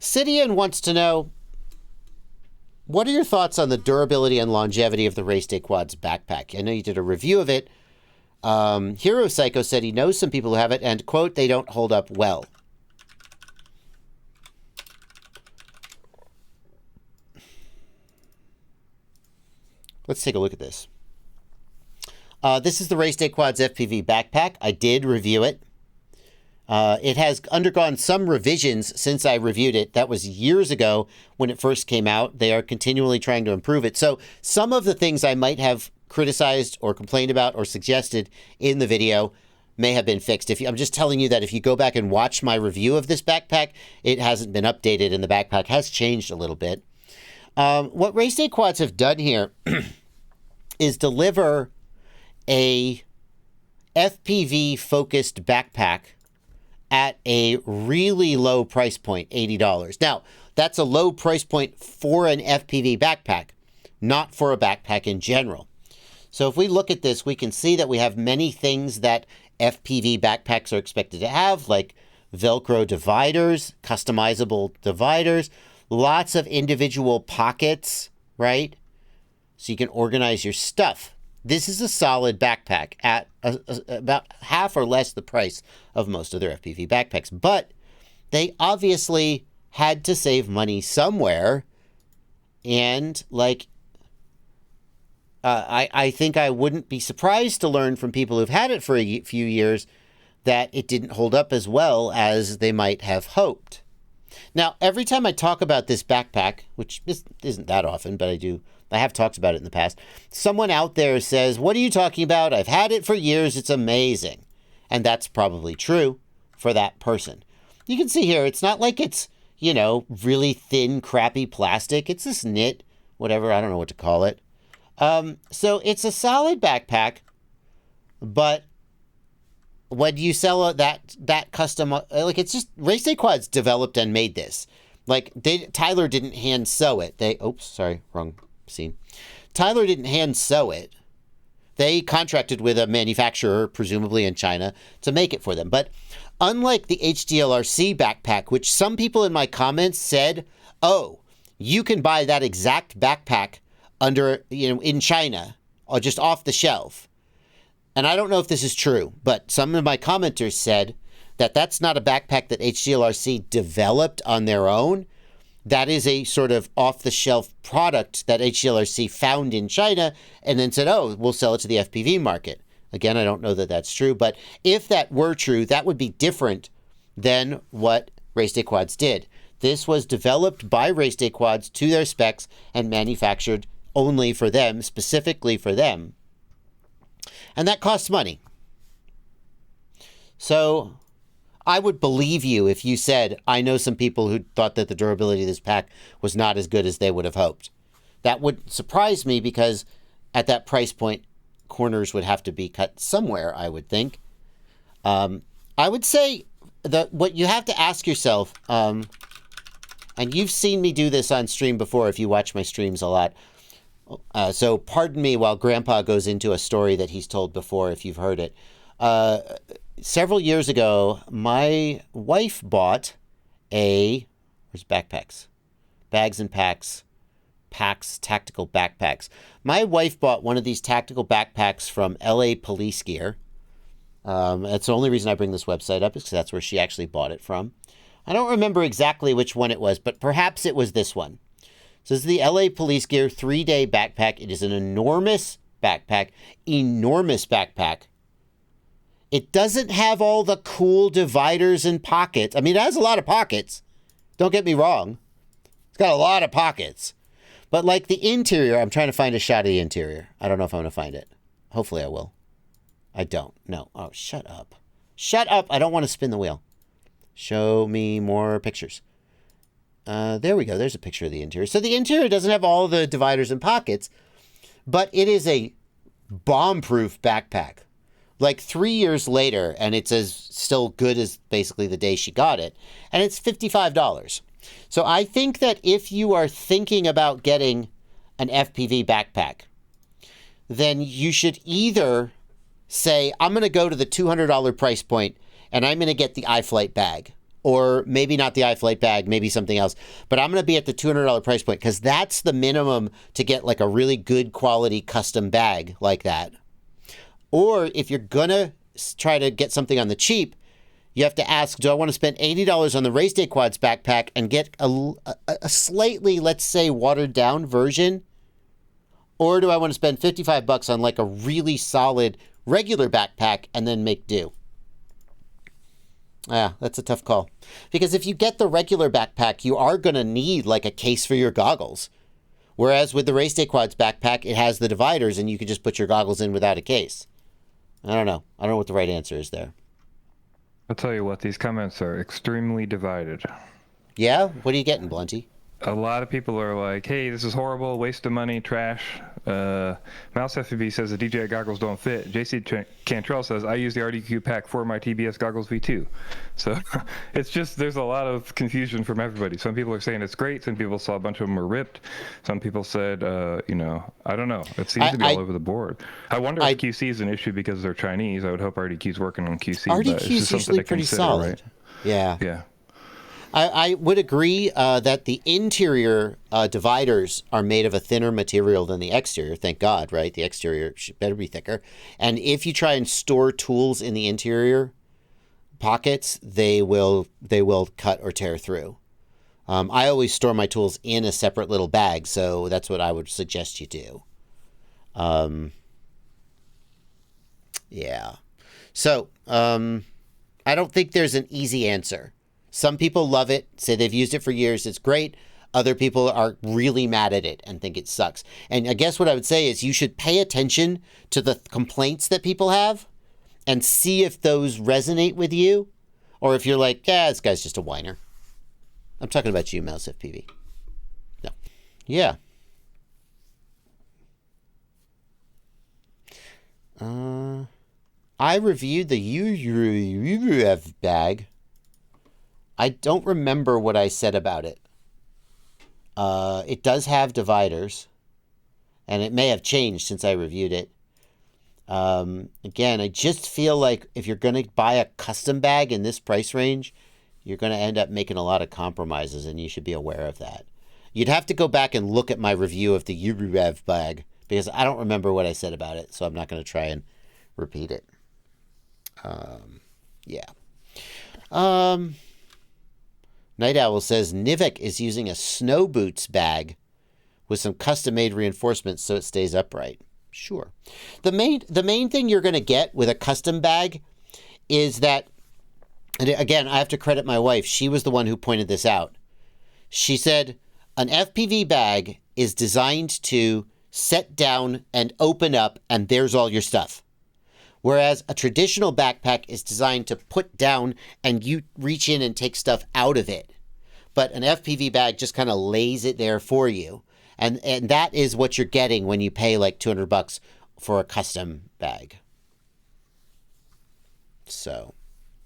Sidian wants to know, what are your thoughts on the durability and longevity of the RaceDayQuads backpack? I know you did a review of it. Hero Psycho said he knows some people who have it and, quote, they don't hold up well. Let's take a look at this. This is the RaceDayQuads FPV backpack. I did review it. It has undergone some revisions since I reviewed it. That was years ago when it first came out. They are continually trying to improve it. So some of the things I might have criticized or complained about or suggested in the video may have been fixed. I'm just telling you that if you go back and watch my review of this backpack, it hasn't been updated and the backpack has changed a little bit. What RaceDayQuads have done here is deliver a FPV-focused backpack at a really low price point, $80. Now, that's a low price point for an FPV backpack, not for a backpack in general. So if we look at this, we can see that we have many things that FPV backpacks are expected to have, like Velcro dividers, customizable dividers, lots of individual pockets, right? So you can organize your stuff. This is a solid backpack at about half or less the price of most of their FPV backpacks. But they obviously had to save money somewhere. And like, I think I wouldn't be surprised to learn from people who've had it for a few years that it didn't hold up as well as they might have hoped. Now, every time I talk about this backpack, which isn't that often, but I have talked about it in the past, someone out there says, what are you talking about? I've had it for years. It's amazing. And that's probably true for that person. You can see here, it's not like it's, you know, really thin, crappy plastic. It's this knit, whatever, I don't know what to call it. So it's a solid backpack, but when you sell that custom, like, it's just RaceDayQuads developed and made this. Like, Tyler didn't hand sew it. Oops, sorry, wrong scene. Tyler didn't hand sew it. They contracted with a manufacturer, presumably in China, to make it for them. But unlike the HDLRC backpack, which some people in my comments said, oh, you can buy that exact backpack in China, or just off the shelf. And I don't know if this is true, but some of my commenters said that that's not a backpack that HDLRC developed on their own. That is a sort of off-the-shelf product that HDLRC found in China and then said, oh, we'll sell it to the FPV market. Again, I don't know that that's true, but if that were true, that would be different than what RaceDayQuads did. This was developed by RaceDayQuads to their specs and manufactured only for them, specifically for them. And that costs money. So I would believe you if you said, I know some people who thought that the durability of this pack was not as good as they would have hoped. That would surprise me because at that price point, corners would have to be cut somewhere, I would think. I would say that what you have to ask yourself, and you've seen me do this on stream before if you watch my streams a lot. So pardon me while Grandpa goes into a story that he's told before if you've heard it. Several years ago, my wife bought where's backpacks? Bags and packs, tactical backpacks. My wife bought one of these tactical backpacks from LA Police Gear. That's the only reason I bring this website up is because that's where she actually bought it from. I don't remember exactly which one it was, but perhaps it was this one. So this is the LA Police Gear 3-day backpack. It is an enormous backpack. It doesn't have all the cool dividers and pockets. I mean, it has a lot of pockets. Don't get me wrong. It's got a lot of pockets. But like the interior, I'm trying to find a shot of the interior. I don't know if I'm going to find it. Hopefully I will. I don't. No. Oh, shut up. Shut up. I don't want to spin the wheel. Show me more pictures. There we go. There's a picture of the interior. So the interior doesn't have all the dividers and pockets, but it is a bomb-proof backpack. Like 3 years later, and it's as still good as basically the day she got it, and it's $55. So I think that if you are thinking about getting an FPV backpack, then you should either say, I'm going to go to the $200 price point, and I'm going to get the iFlight bag, or maybe not the iFlight bag, maybe something else. But I'm going to be at the $200 price point because that's the minimum to get like a really good quality custom bag like that. Or if you're going to try to get something on the cheap, you have to ask, do I want to spend $80 on the RaceDayQuads backpack and get a slightly, let's say, watered down version? Or do I want to spend $55 on like a really solid regular backpack and then make do? Yeah, that's a tough call. Because if you get the regular backpack, you are going to need like a case for your goggles. Whereas with the RaceDayQuads backpack, it has the dividers and you can just put your goggles in without a case. I don't know. I don't know what the right answer is there. I'll tell you what, these comments are extremely divided. Yeah? What are you getting, Blunty? A lot of people are like, hey, this is horrible, waste of money, trash. Mouse FPV says the DJI goggles don't fit. JC Cantrell says, I use the RDQ pack for my TBS goggles V2. So it's just, there's a lot of confusion from everybody. Some people are saying it's great. Some people saw a bunch of them were ripped. Some people said, I don't know. It seems to be all over the board. I wonder if QC is an issue because they're Chinese. I would hope RDQ is working on QC. RDQ is usually pretty solid. Right? Yeah. Yeah. I would agree that the interior dividers are made of a thinner material than the exterior. Thank God, right? The exterior better be thicker. And if you try and store tools in the interior pockets, they will cut or tear through. I always store my tools in a separate little bag, so that's what I would suggest you do. Yeah. So I don't think there's an easy answer. Some people love it, say they've used it for years, it's great. Other people are really mad at it and think it sucks. And I guess what I would say is you should pay attention to the complaints that people have and see if those resonate with you. Or if you're like, yeah, this guy's just a whiner. I'm talking about you, Mouse FPV. No. Yeah. I reviewed the UUF bag. I don't remember what I said about it. It does have dividers, and it may have changed since I reviewed it. Again, I just feel like if you're going to buy a custom bag in this price range, you're going to end up making a lot of compromises, and you should be aware of that. You'd have to go back and look at my review of the UUF bag, because I don't remember what I said about it, so I'm not going to try and repeat it. Yeah. Night Owl says Nivek is using a snow boots bag with some custom-made reinforcements so it stays upright. Sure. The main thing you're going to get with a custom bag is that, and again, I have to credit my wife. She was the one who pointed this out. She said an FPV bag is designed to set down and open up, and there's all your stuff. Whereas a traditional backpack is designed to put down and you reach in and take stuff out of it. But an FPV bag just kind of lays it there for you. And that is what you're getting when you pay like $200 for a custom bag. So